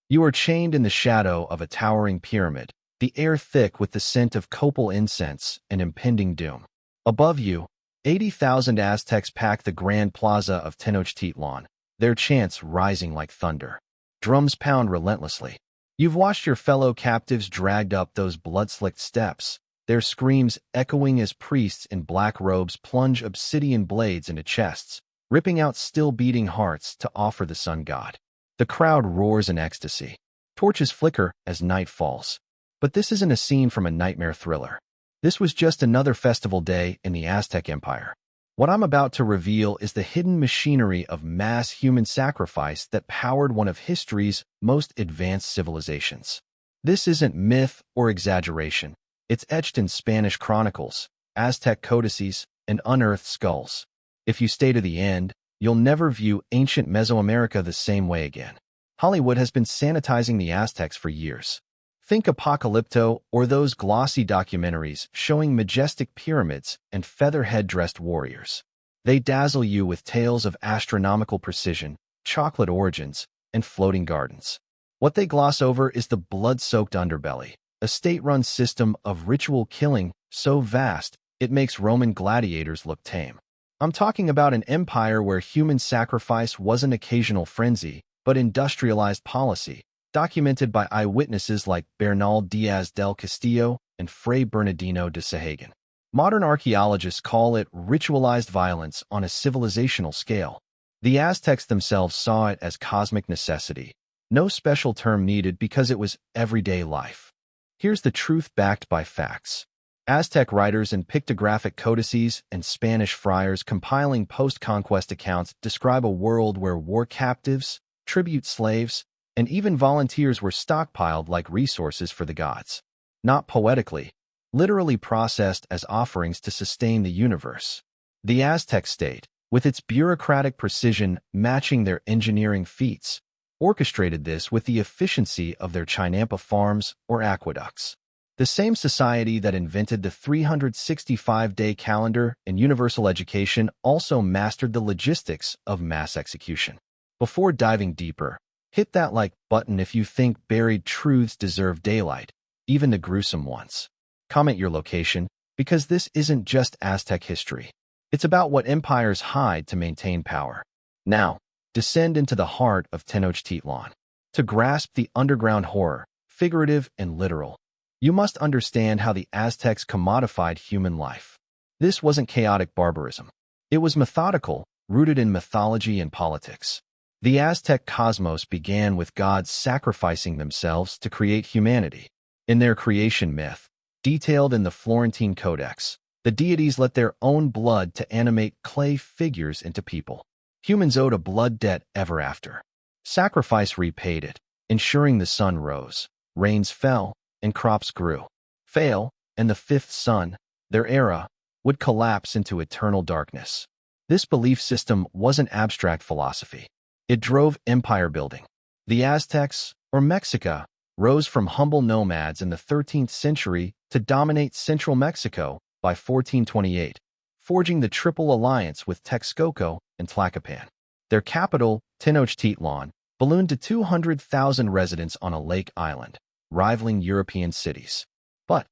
You are chained in the shadow of a towering pyramid, the air thick with the scent of copal incense and impending doom. Above you, 80,000 Aztecs pack the grand plaza of Tenochtitlan, their chants rising like thunder. Drums pound relentlessly. You've watched your fellow captives dragged up those blood-slicked steps, their screams echoing as priests in black robes plunge obsidian blades into chests, ripping out still-beating hearts to offer the sun god. The crowd roars in ecstasy. Torches flicker as night falls. But this isn't a scene from a nightmare thriller. This was just another festival day in the Aztec Empire. What I'm about to reveal is the hidden machinery of mass human sacrifice that powered one of history's most advanced civilizations. This isn't myth or exaggeration. It's etched in Spanish chronicles, Aztec codices, and unearthed skulls. If you stay to the end, you'll never view ancient Mesoamerica the same way again. Hollywood has been sanitizing the Aztecs for years. Think Apocalypto or those glossy documentaries showing majestic pyramids and feather-head-dressed warriors. They dazzle you with tales of astronomical precision, chocolate origins, and floating gardens. What they gloss over is the blood-soaked underbelly, a state-run system of ritual killing so vast it makes Roman gladiators look tame. I'm talking about an empire where human sacrifice wasn't occasional frenzy, but industrialized policy, documented by eyewitnesses like Bernal Diaz del Castillo and Fray Bernardino de Sahagun. Modern archaeologists call it ritualized violence on a civilizational scale. The Aztecs themselves saw it as cosmic necessity. No special term needed because it was everyday life. Here's the truth backed by facts. Aztec writers and pictographic codices and Spanish friars compiling post-conquest accounts describe a world where war captives, tribute slaves, and even volunteers were stockpiled like resources for the gods. Not poetically, literally processed as offerings to sustain the universe. The Aztec state, with its bureaucratic precision matching their engineering feats, orchestrated this with the efficiency of their Chinampa farms or aqueducts. The same society that invented the 365-day calendar and universal education also mastered the logistics of mass execution. Before diving deeper, hit that like button if you think buried truths deserve daylight, even the gruesome ones. Comment your location, because this isn't just Aztec history. It's about what empires hide to maintain power. Now, descend into the heart of Tenochtitlan. To grasp the underground horror, figurative and literal, you must understand how the Aztecs commodified human life. This wasn't chaotic barbarism. It was methodical, rooted in mythology and politics. The Aztec cosmos began with gods sacrificing themselves to create humanity. In their creation myth, detailed in the Florentine Codex, the deities let their own blood to animate clay figures into people. Humans owed a blood debt ever after. Sacrifice repaid it, ensuring the sun rose, rains fell, and crops grew. Fail, and the fifth sun, their era, would collapse into eternal darkness. This belief system wasn't abstract philosophy. It drove empire building. The Aztecs, or Mexica, rose from humble nomads in the 13th century to dominate central Mexico by 1428, forging the Triple Alliance with Texcoco and Tlacopan. Their capital, Tenochtitlan, ballooned to 200,000 residents on a lake island, rivaling European cities. But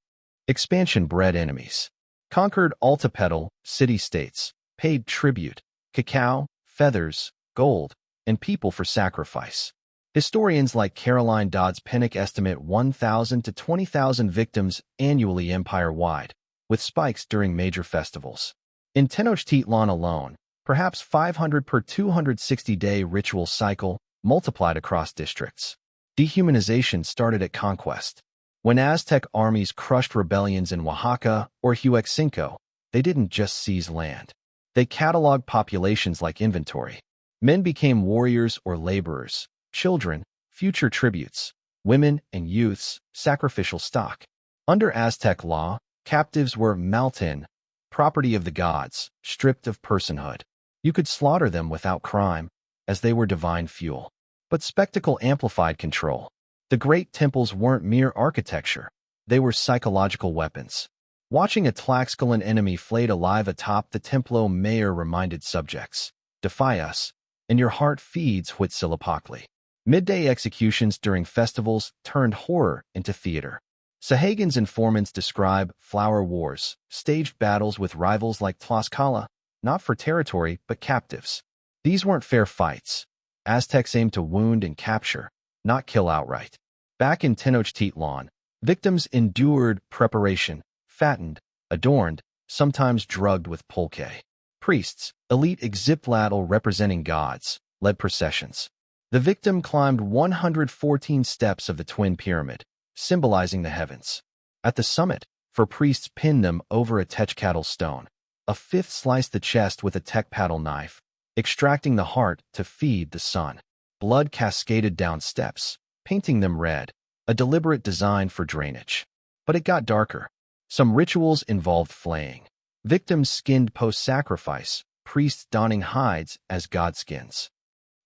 expansion bred enemies. Conquered Altepetl, city-states, paid tribute, cacao, feathers, gold, and people for sacrifice. Historians like Caroline Dodds Pennock estimate 1,000 to 20,000 victims annually empire-wide, with spikes during major festivals. In Tenochtitlan alone, perhaps 500 per 260-day ritual cycle multiplied across districts. Dehumanization started at conquest. When Aztec armies crushed rebellions in Oaxaca or Huexinco, they didn't just seize land. They cataloged populations like inventory. Men became warriors or laborers, children, future tributes, women and youths, sacrificial stock. Under Aztec law, captives were maltin, property of the gods, stripped of personhood. You could slaughter them without crime, as they were divine fuel. But spectacle amplified control. The great temples weren't mere architecture. They were psychological weapons. Watching a Tlaxcalan enemy flayed alive atop the Templo Mayor reminded subjects, defy us, and your heart feeds Huitzilopochtli. Midday executions during festivals turned horror into theater. Sahagun's informants describe flower wars, staged battles with rivals like Tlaxcala, not for territory but captives. These weren't fair fights. Aztecs aimed to wound and capture, not kill outright. Back in Tenochtitlan, victims endured preparation, fattened, adorned, sometimes drugged with pulque. Priests, elite Exiplatl representing gods, led processions. The victim climbed 114 steps of the twin pyramid, symbolizing the heavens. At the summit, four priests pinned them over a Techcatl stone. A fifth sliced the chest with a Tecpatl knife, extracting the heart to feed the sun. Blood cascaded down steps, painting them red, a deliberate design for drainage. But it got darker. Some rituals involved flaying. Victims skinned post-sacrifice, priests donning hides as godskins.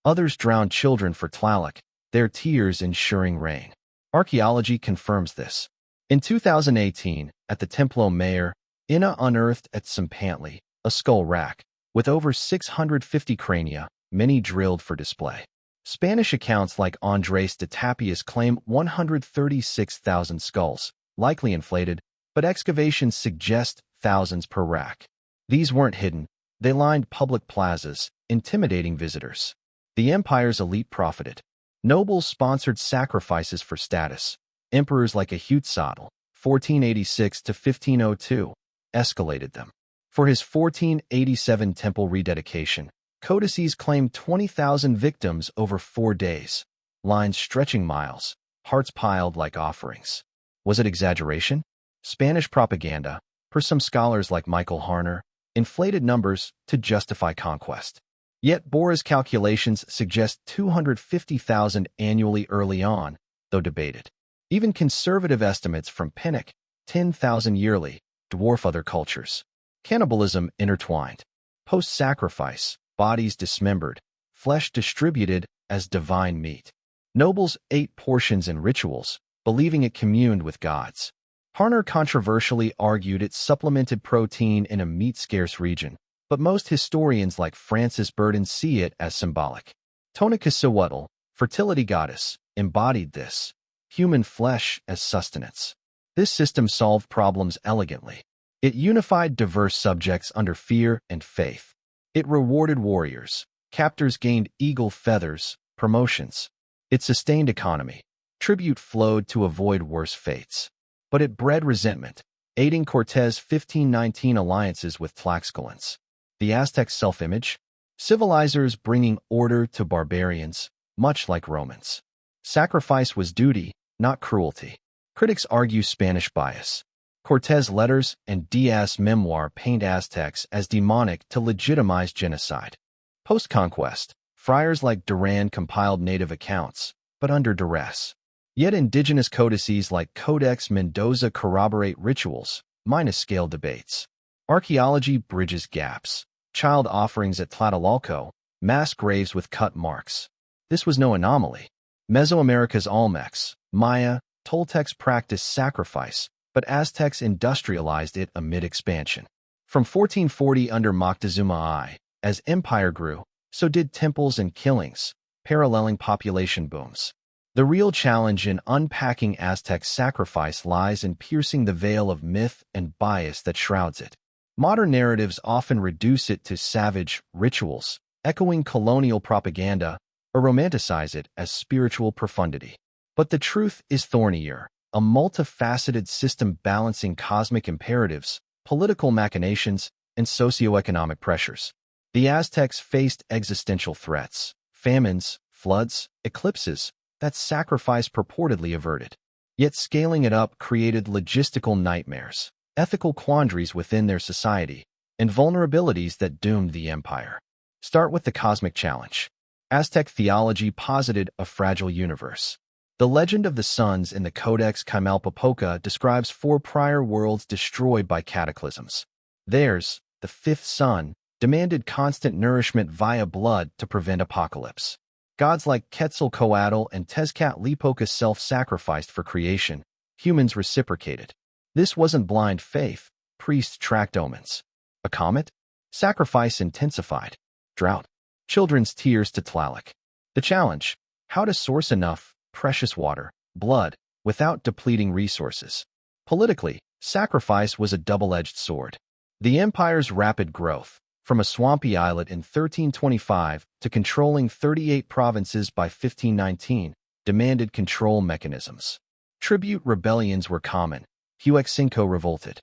Others drowned children for Tlaloc, their tears ensuring rain. Archaeology confirms this. In 2018, at the Templo Mayor, Inna unearthed at Tzimpantli a skull rack with over 650 crania, many drilled for display. Spanish accounts like Andrés de Tapias claim 136,000 skulls, likely inflated, but excavations suggest thousands per rack. These weren't hidden. They lined public plazas, intimidating visitors. The empire's elite profited. Nobles sponsored sacrifices for status. Emperors like Ahuitzotl, 1486 to 1502, escalated them. For his 1487 temple rededication, codices claimed 20,000 victims over 4 days. Lines stretching miles, hearts piled like offerings. Was it exaggeration? Spanish propaganda, per some scholars like Michael Harner, inflated numbers to justify conquest. Yet Bora's calculations suggest 250,000 annually early on, though debated. Even conservative estimates from Pinnock, 10,000 yearly, dwarf other cultures. Cannibalism intertwined. Post-sacrifice, bodies dismembered, flesh distributed as divine meat. Nobles ate portions in rituals, believing it communed with gods. Harner controversially argued it supplemented protein in a meat-scarce region, but most historians like Francis Burden see it as symbolic. Tonatiuhcoatl, fertility goddess, embodied this. Human flesh as sustenance. This system solved problems elegantly. It unified diverse subjects under fear and faith. It rewarded warriors. Captors gained eagle feathers, promotions. It sustained economy. Tribute flowed to avoid worse fates. But it bred resentment, aiding Cortés' 1519 alliances with Tlaxcalans. The Aztec self-image? Civilizers bringing order to barbarians, much like Romans. Sacrifice was duty, not cruelty. Critics argue Spanish bias. Cortés' letters and Diaz's memoir paint Aztecs as demonic to legitimize genocide. Post-conquest, friars like Duran compiled native accounts, but under duress. Yet indigenous codices like Codex Mendoza corroborate rituals, minus scale debates. Archaeology bridges gaps. Child offerings at Tlatelolco, mass graves with cut marks. This was no anomaly. Mesoamerica's Olmecs, Maya, Toltecs practiced sacrifice, but Aztecs industrialized it amid expansion. From 1440 under Moctezuma I, as empire grew, so did temples and killings, paralleling population booms. The real challenge in unpacking Aztec sacrifice lies in piercing the veil of myth and bias that shrouds it. Modern narratives often reduce it to savage rituals, echoing colonial propaganda, or romanticize it as spiritual profundity. But the truth is thornier, a multifaceted system balancing cosmic imperatives, political machinations, and socioeconomic pressures. The Aztecs faced existential threats, famines, floods, eclipses, that sacrifice purportedly averted. Yet scaling it up created logistical nightmares, ethical quandaries within their society, and vulnerabilities that doomed the empire. Start with the cosmic challenge. Aztec theology posited a fragile universe. The legend of the suns in the Codex Chimalpopoca describes 4 prior worlds destroyed by cataclysms. Theirs, the 5th sun, demanded constant nourishment via blood to prevent apocalypse. Gods like Quetzalcoatl and Tezcatlipoca self-sacrificed for creation. Humans reciprocated. This wasn't blind faith. Priests tracked omens. A comet? Sacrifice intensified. Drought. Children's tears to Tlaloc. The challenge? how to source enough precious water, blood, without depleting resources. Politically, sacrifice was a double-edged sword. The empire's rapid growth, from a swampy islet in 1325 to controlling 38 provinces by 1519, demanded control mechanisms. Tribute rebellions were common. Huexinco revolted.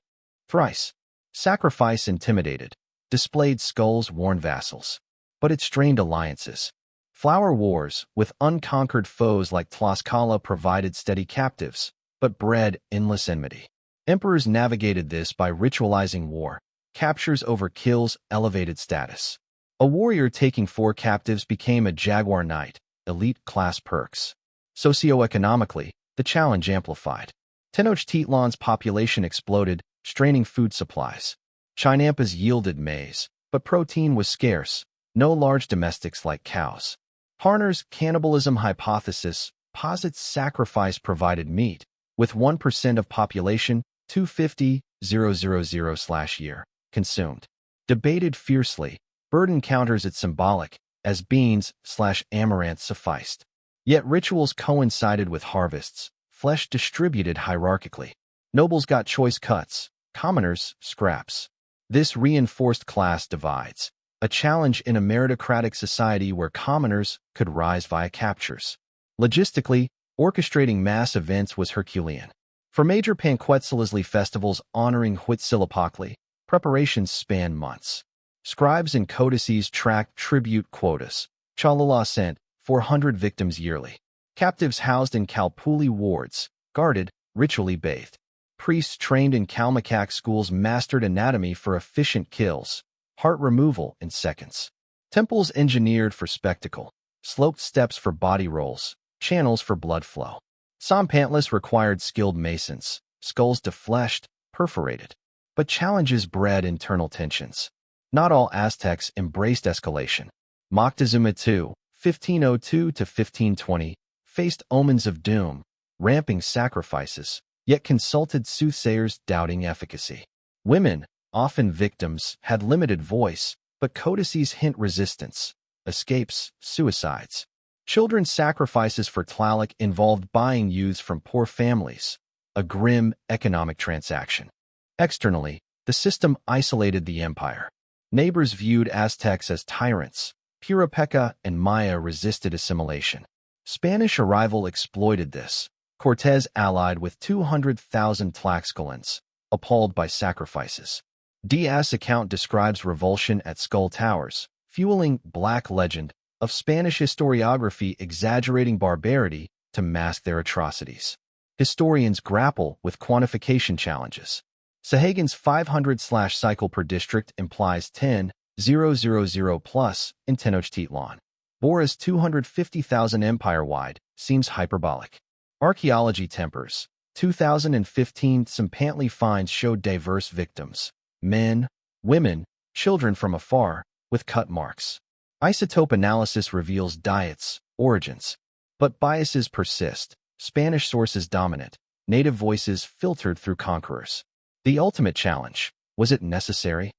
Thrice. Sacrifice intimidated. Displayed skulls warned vassals. But it strained alliances. Flower wars, with unconquered foes like Tlaxcala, provided steady captives, but bred endless enmity. Emperors navigated this by ritualizing war. Captures over kills elevated status. A warrior taking 4 captives became a jaguar knight, elite class perks. Socioeconomically, the challenge amplified. Tenochtitlan's population exploded, straining food supplies. Chinampas yielded maize, but protein was scarce, no large domestics like cows. Harner's cannibalism hypothesis posits sacrifice provided meat, with 1% of population, 250,000/year, consumed. Debated fiercely, Burden counters it symbolic, as beans/amaranth sufficed. Yet rituals coincided with harvests, flesh distributed hierarchically. Nobles got choice cuts, commoners, scraps. This reinforced class divides, a challenge in a meritocratic society where commoners could rise via captures. Logistically, orchestrating mass events was Herculean. For major Panquetzalazli festivals honoring Huitzilopochtli, preparations spanned months. Scribes and codices tracked tribute quotas. Cholula sent 400 victims yearly. Captives housed in Kalpuli wards, guarded, ritually bathed. Priests trained in Kalmakak schools mastered anatomy for efficient kills, heart removal in seconds. Temples engineered for spectacle, sloped steps for body rolls, channels for blood flow. Sampantlis required skilled masons, skulls defleshed, perforated. But challenges bred internal tensions. Not all Aztecs embraced escalation. Moctezuma II, 1502 to 1520, faced omens of doom, ramping sacrifices, yet consulted soothsayers doubting efficacy. Women, often victims, had limited voice, but codices hint resistance, escapes, suicides. Children's sacrifices for Tlaloc involved buying youths from poor families, a grim economic transaction. Externally, the system isolated the empire. Neighbors viewed Aztecs as tyrants. Purupeca and Maya resisted assimilation. Spanish arrival exploited this. Cortés allied with 200,000 Tlaxcalans, appalled by sacrifices. Diaz's account describes revulsion at Skull Towers, fueling black legend of Spanish historiography exaggerating barbarity to mask their atrocities. Historians grapple with quantification challenges. Sahagan's 500/cycle per district implies 10,000 plus in Tenochtitlan. Bora's 250,000 empire-wide seems hyperbolic. Archaeology tempers. 2015 Sampantli finds showed diverse victims. Men, women, children from afar, with cut marks. Isotope analysis reveals diets, origins. But biases persist. Spanish sources dominant. Native voices filtered through conquerors. The ultimate challenge, was it necessary?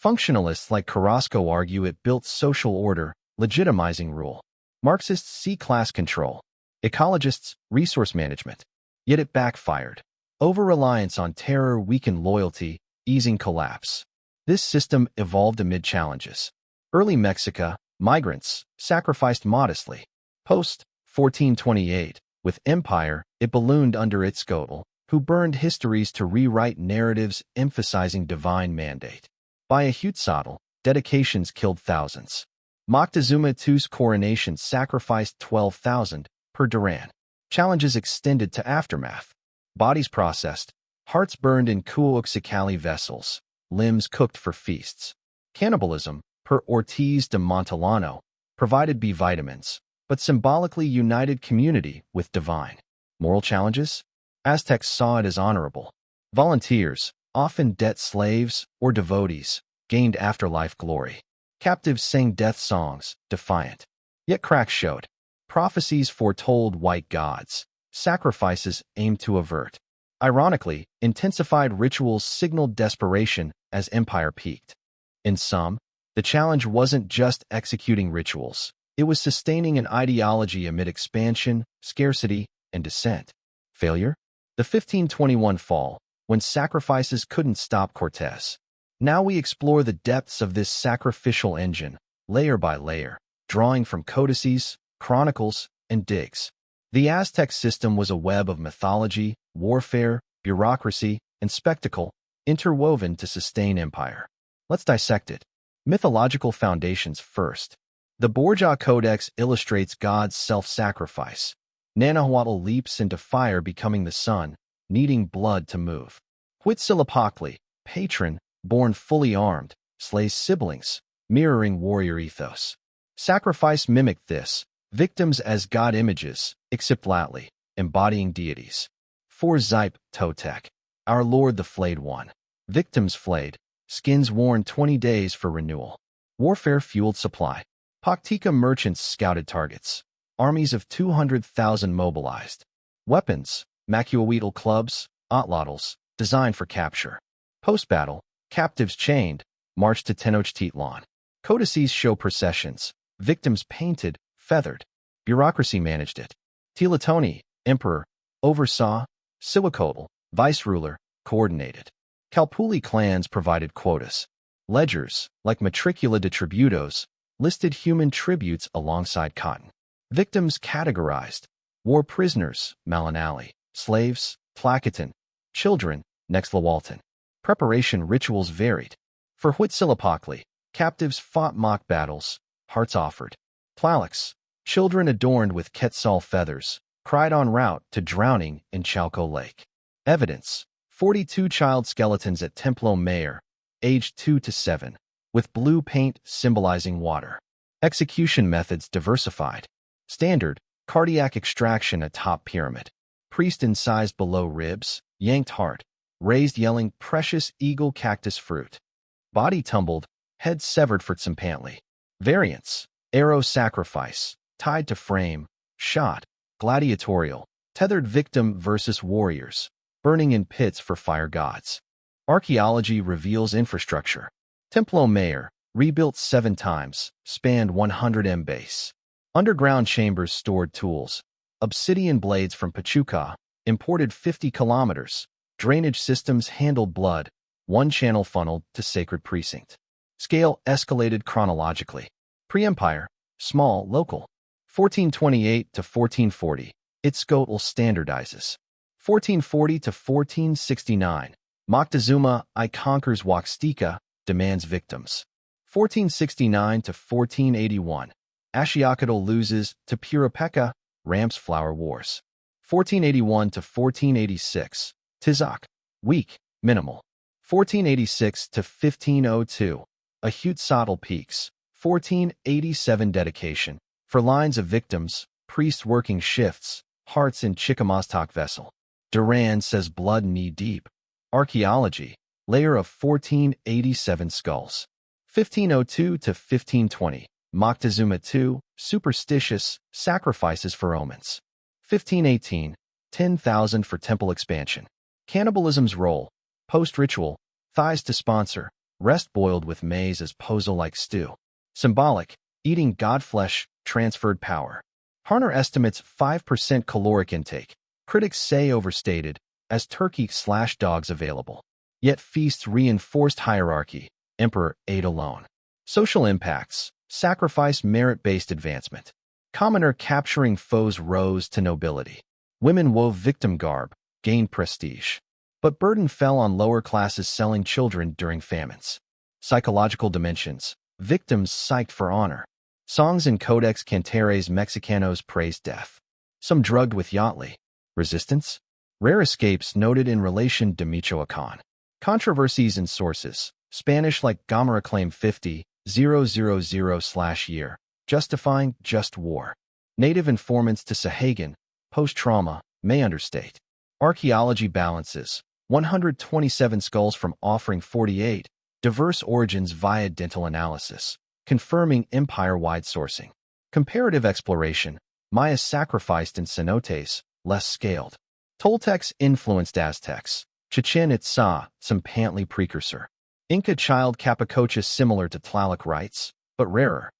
Functionalists like Carrasco argue it built social order, legitimizing rule. Marxists see class control. Ecologists, resource management. Yet it backfired. Over-reliance on terror weakened loyalty, easing collapse. This system evolved amid challenges. Early Mexica, migrants, sacrificed modestly. Post-1428, with empire, it ballooned under Itzcoatl, who burned histories to rewrite narratives emphasizing divine mandate. By Ahuitzotl, dedications killed thousands. Moctezuma II's coronation sacrificed 12,000 per Duran. Challenges extended to aftermath. Bodies processed, hearts burned in Cuauhxicalli vessels, limbs cooked for feasts. Cannibalism, per Ortiz de Montellano, provided B vitamins, but symbolically united community with divine. Moral challenges? Aztecs saw it as honorable. Volunteers, often debt slaves or devotees, gained afterlife glory. Captives sang death songs, defiant. Yet cracks showed. Prophecies foretold white gods. Sacrifices aimed to avert. Ironically, intensified rituals signaled desperation as empire peaked. In sum, the challenge wasn't just executing rituals. It was sustaining an ideology amid expansion, scarcity, and descent. Failure? The 1521 fall, when sacrifices couldn't stop Cortés. Now we explore the depths of this sacrificial engine, layer by layer, drawing from codices, chronicles, and digs. The Aztec system was a web of mythology, warfare, bureaucracy, and spectacle, interwoven to sustain empire. Let's dissect it. Mythological foundations first. The Borgia Codex illustrates God's self-sacrifice. Nanahuatl leaps into fire, becoming the sun, needing blood to move. Huitzilopochtli, patron, born fully armed, slays siblings, mirroring warrior ethos. Sacrifice mimicked this, victims as god images, Ixiptlatli, embodying deities. For Xipe, Totec, our Lord the Flayed One. Victims flayed, skins worn 20 days for renewal. Warfare-fueled supply. Paktika merchants scouted targets. Armies of 200,000 mobilized. Weapons, Macuahuitl clubs, Atlotls, designed for capture. Post-battle, captives chained, marched to Tenochtitlan. Codices show processions, victims painted, feathered. Bureaucracy managed it. Telatoni, emperor, oversaw. Siwacotl, vice-ruler, coordinated. Calpuli clans provided quotas. Ledgers, like matricula de tributos, listed human tributes alongside cotton. Victims categorized. War prisoners, Malinali. Slaves, Tlacotin. Children, Nextlahualtan. Preparation rituals varied. For Huitzilopochtli, captives fought mock battles, hearts offered. Tlalocs, children adorned with quetzal feathers, cried en route to drowning in Chalco Lake. Evidence, 42 child skeletons at Templo Mayor, aged 2 to 7, with blue paint symbolizing water. Execution methods diversified. Standard, cardiac extraction atop pyramid. Priest incised below ribs, yanked heart, raised yelling precious eagle cactus fruit. Body tumbled, head severed for Tsimpantli. Variants, arrow sacrifice, tied to frame, shot, gladiatorial, tethered victim versus warriors, burning in pits for fire gods. Archaeology reveals infrastructure. Templo Mayor, rebuilt 7 times, spanned 100 m base. Underground chambers stored tools. Obsidian blades from Pachuca, imported 50 kilometers. Drainage systems handled blood, one channel funneled to sacred precinct. Scale escalated chronologically. Pre-empire, small, local. 1428 to 1440, Itzcoatl standardizes. 1440 to 1469, Moctezuma I conquers Huaxtica, demands victims. 1469 to 1481, Ashiocatl loses to Purupeca, ramps flower wars. 1481 to 1486, Tizoc, weak, minimal. 1486 to 1502, Ahuetzotl peaks. 1487 dedication. For lines of victims, priests working shifts, hearts in Chickamaustoc vessel. Duran says blood knee-deep. Archaeology, layer of 1487 skulls. 1502 to 1520, Moctezuma II, superstitious, sacrifices for omens. 1518, 10,000 for temple expansion. Cannibalism's role, post-ritual, thighs to sponsor, rest boiled with maize as pozo-like stew. Symbolic, eating god flesh, transferred power. Harner estimates 5% caloric intake. Critics say overstated, as turkey/dogs available. Yet feasts reinforced hierarchy. Emperor ate alone. Social impacts, sacrifice merit-based advancement. Commoner capturing foes rose to nobility. Women wove victim garb, gained prestige. But burden fell on lower classes selling children during famines. Psychological dimensions, victims psyched for honor. Songs in Codex Cantares Mexicanos praised death. Some drugged with Yatli. Resistance? Rare escapes noted in relation to Michoacan. Controversies in sources. Spanish like Gomera claim 50,000/year, justifying just war. Native informants to Sahagan, post-trauma, may understate. Archaeology balances. 127 skulls from offering 48. Diverse origins via dental analysis, confirming empire-wide sourcing. Comparative exploration. Mayas sacrificed in cenotes, less scaled. Toltecs influenced Aztecs. Chichen Itza, some Pantli precursor. Inca child Capacochas similar to Tlaloc rites, but rarer.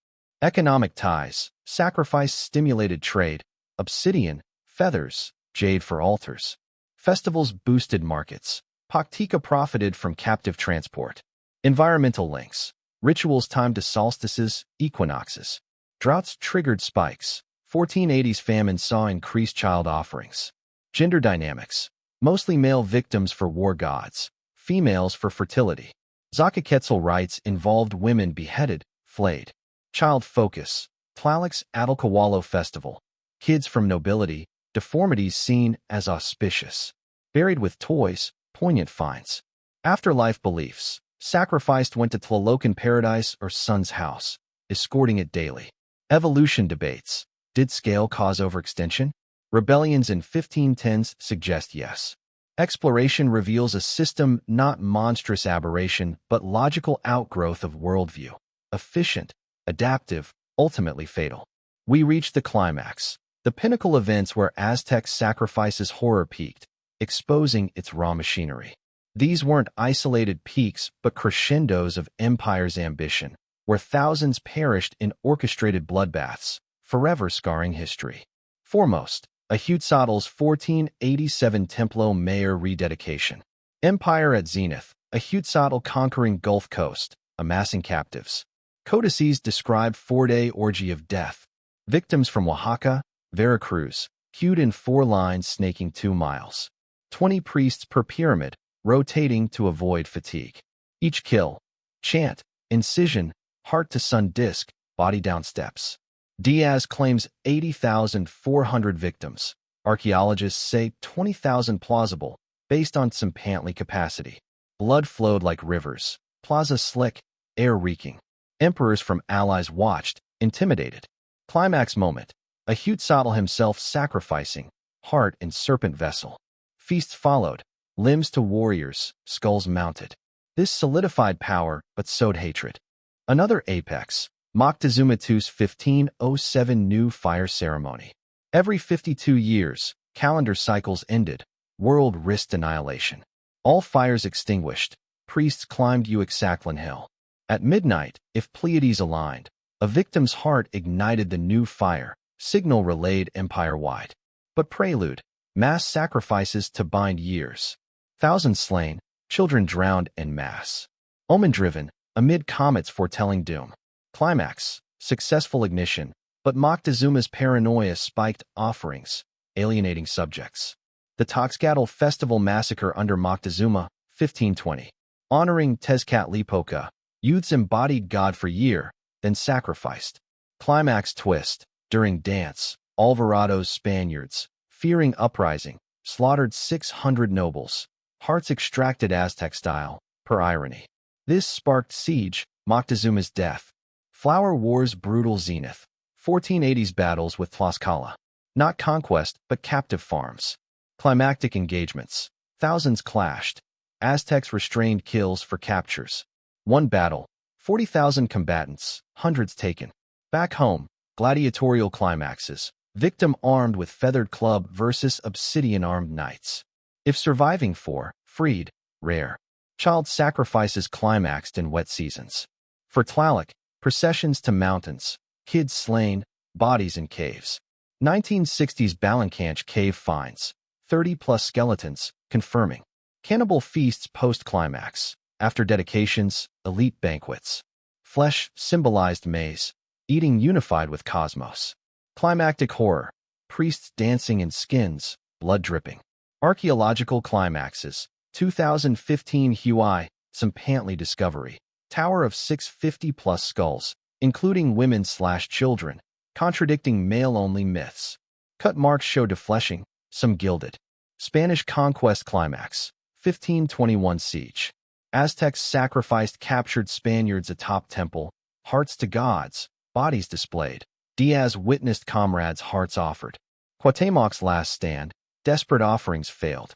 Economic ties. Sacrifice stimulated trade. Obsidian, feathers, jade for altars. Festivals boosted markets. Paktika profited from captive transport. Environmental links. Rituals timed to solstices, equinoxes. Droughts triggered spikes. 1480s famine saw increased child offerings. Gender dynamics. Mostly male victims for war gods. Females for fertility. Zakaquetzal rites involved women beheaded, flayed. Child focus. Tlaloc's Atalcawalo festival. Kids from nobility, deformities seen as auspicious. Buried with toys, poignant finds. Afterlife beliefs. Sacrificed went to Tlalocan paradise or sun's house, escorting it daily. Evolution debates. Did scale cause overextension? Rebellions in 1510s suggest yes. Exploration reveals a system not monstrous aberration, but logical outgrowth of worldview. Efficient, adaptive, ultimately fatal. We reach the climax. The pinnacle events where Aztec sacrifices horror peaked, exposing its raw machinery. These weren't isolated peaks, but crescendos of empire's ambition, where thousands perished in orchestrated bloodbaths, forever scarring history. Foremost, Ahuetzotl's 1487 Templo Mayor rededication. Empire at zenith, Ahuetzotl conquering Gulf Coast, amassing captives. Codices describe four-day orgy of death. Victims from Oaxaca, Veracruz, queued in 4 lines snaking 2 miles. 20 priests per pyramid, rotating to avoid fatigue. Each kill, chant, incision, heart-to-sun disc, body down steps. Diaz claims 80,400 victims. Archaeologists say 20,000 plausible, based on some Pantley capacity. Blood flowed like rivers. Plaza slick, air reeking. Emperors from allies watched, intimidated. Climax moment. Ahuetzotl himself sacrificing, heart in serpent vessel. Feasts followed, limbs to warriors, skulls mounted. This solidified power, but sowed hatred. Another apex. Moctezumatu's 1507 new fire ceremony. Every 52 years, calendar cycles ended, world risked annihilation. All fires extinguished, priests climbed Uxaquilin Hill. At midnight, if Pleiades aligned, a victim's heart ignited the new fire, signal relayed empire-wide. But prelude, mass sacrifices to bind years. Thousands slain, children drowned en masse. Omen-driven, amid comets foretelling doom. Climax, successful ignition, but Moctezuma's paranoia spiked offerings, alienating subjects. The Toxcatl Festival Massacre under Moctezuma, 1520. Honoring Tezcatlipoca, youths embodied God for year, then sacrificed. Climax twist, during dance, Alvarado's Spaniards, fearing uprising, slaughtered 600 nobles. Hearts extracted Aztec style, per irony. This sparked siege, Moctezuma's death. Flower Wars brutal zenith. 1480s battles with Tlaxcala. Not conquest, but captive farms. Climactic engagements. Thousands clashed. Aztecs restrained kills for captures. One battle. 40,000 combatants, hundreds taken. Back home, gladiatorial climaxes. Victim armed with feathered club versus obsidian-armed knights. If surviving freed, rare. Child sacrifices climaxed in wet seasons. For Tlaloc, processions to mountains, kids slain, bodies in caves. 1960s Balancanch cave finds, 30-plus skeletons, confirming. Cannibal feasts post-climax. After dedications, elite banquets. Flesh symbolized maize, eating unified with cosmos. Climactic horror. Priests dancing in skins, blood dripping. Archaeological climaxes. 2015 Huai, some Pantley discovery. Tower of 650-plus skulls, including women/children, contradicting male-only myths. Cut marks show defleshing, some gilded. Spanish conquest climax. 1521 siege. Aztecs sacrificed captured Spaniards atop temple, hearts to gods, bodies displayed. Diaz witnessed comrades' hearts offered. Cuauhtémoc's last stand, desperate offerings failed.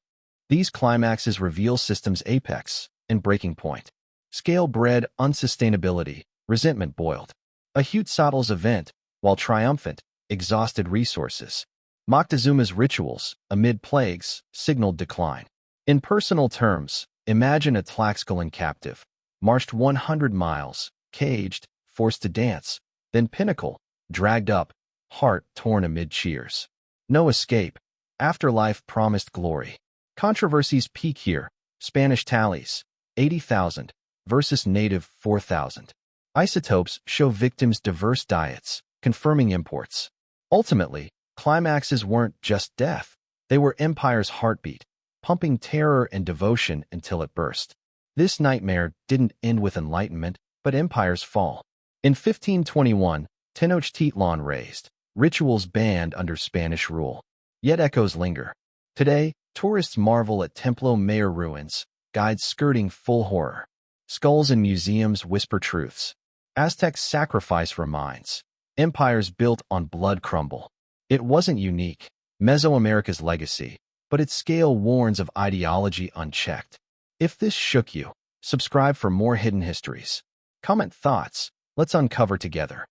These climaxes reveal systems' apex and breaking point. Scale bred unsustainability, resentment boiled. Ahuetzotl's event, while triumphant, exhausted resources. Moctezuma's rituals, amid plagues, signaled decline. In personal terms, imagine a Tlaxcalan captive, marched 100 miles, caged, forced to dance, Then pinnacle, dragged up, heart torn amid cheers. No escape. Afterlife promised glory. Controversies peak here. Spanish tallies, 80,000 versus native 4,000. Isotopes show victims' diverse diets, confirming imports. Ultimately, climaxes weren't just death. They were empire's heartbeat, pumping terror and devotion until it burst. This nightmare didn't end with enlightenment, but empire's fall. In 1521, Tenochtitlan razed, rituals banned under Spanish rule. Yet echoes linger. Today, tourists marvel at Templo Mayor ruins, guides skirting full horror. Skulls in museums whisper truths. Aztecs sacrifice reminds. Empires built on blood crumble. It wasn't unique, Mesoamerica's legacy, but its scale warns of ideology unchecked. If this shook you, subscribe for more hidden histories. Comment thoughts. Let's uncover together.